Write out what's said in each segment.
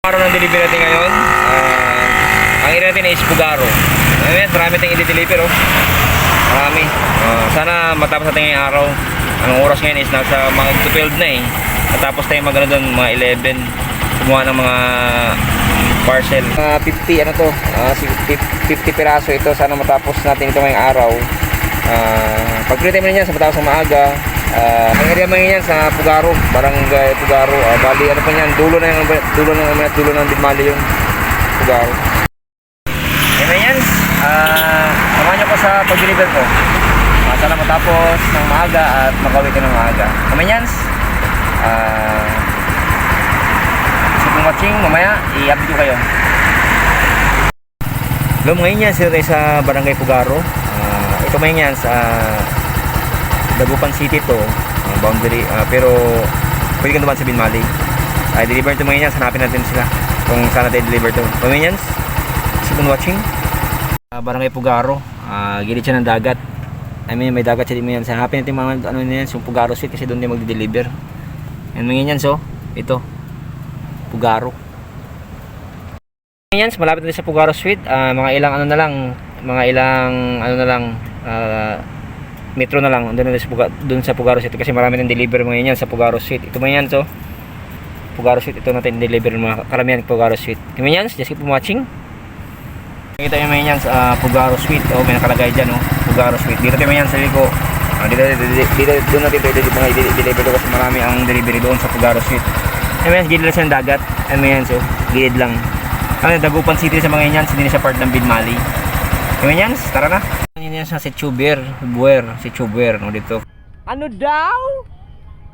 Araw ng delivery natin ngayon. Ang area natin is Pugaro. Ayan, marami tayong i-deliver, oh. Marami. Sana matapos natin ngayong araw. Anong oras ngayon is nasa mga 12 na eh. Matapos tayo magano doon, mga 11. Kumuha ng mga parcel. 50 ano to? 50 piraso ito. Sana matapos natin ito ngayong araw. Pag-print mo na yan sa matapos ng maaga. Ang area mo yan sa Pugaro, Barangay Pugaro. Bali ano pa yan, dulo ng Dimali yung Pugaro. Ayan yan. Samahan nyo ko sa pag-deliver ko. Sana matapos ng maaga at makauwi ka ng maaga. Ayan yan. So kung watching, mamaya i-update ko kayo. Hello, ngayon yan sila sa Barangay Pugaro. Ito ngayon yan sa Dagupan City to, boundary, pero pwede ka naman sa Binmali. Deliver ito mga yan, hanapin natin sila kung saan natin deliver ito. Mga yan, keep on watching. Barangay Pugaro, gilid siya ng dagat. I mean, may dagat siya din mga yan. Hanapin natin mga ano yan, yung Pugaro Street kasi doon din magde-deliver. And mga yan, so, ito, Pugaro. Mga yan, malapit din sa Pugaro Street, mga ilang ano na lang, metro na lang doon sa Pugaro Street kasi marami nang deliver mga yan sa Pugaro Street. Ito mga yan, so Pugaro Street, ito natin deliver mga karamihan Pugaro Street. Ito mga yan, just keep watching. Nakita nyo mga yan sa Pugaro Street. May nakalagay dyan, Pugaro Street. Dito tayo mga yan sa liko. Doon natin ito i-deliver kasi marami ang delivery doon sa Pugaro Street. Ito mga yan, gilid lang siya ng dagat. Ito mga yan, so gilid lang. Dagupan City sa mga yan, hindi na siya part ng Binmali. Ito mga yan, tara na. Yan sa Setsuber, no, dito. Ano daw?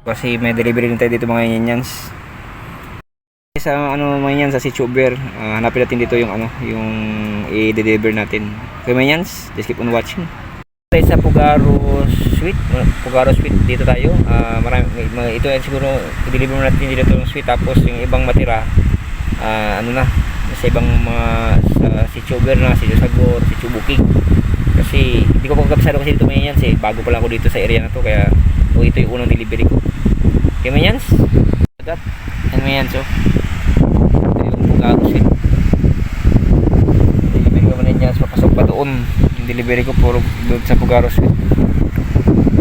Kasi may delivery din tayo dito mga Yenyans. Sa ano mga yan sa Setsuber, hanapin natin dito yung yung i-deliver natin. Okay mga Yenyans, just keep on watching. Tayo sa Pugaro Street dito tayo. Ito ay siguro i-deliver natin dito yung suite, tapos yung ibang matira sa ibang mga Setsuber na, Sagor, Setsubuking. Kasi hindi ko pagkabisado kasi dito mga yan, bago pa lang ako dito sa area na to, kaya ito yung unang delivery ko. Okay mga yan, agad yan mga yan, so ito yung Pugaro Street. Delivery ko mga yan, so pasok pa doon yung delivery ko puro doon sa Pugaro Street.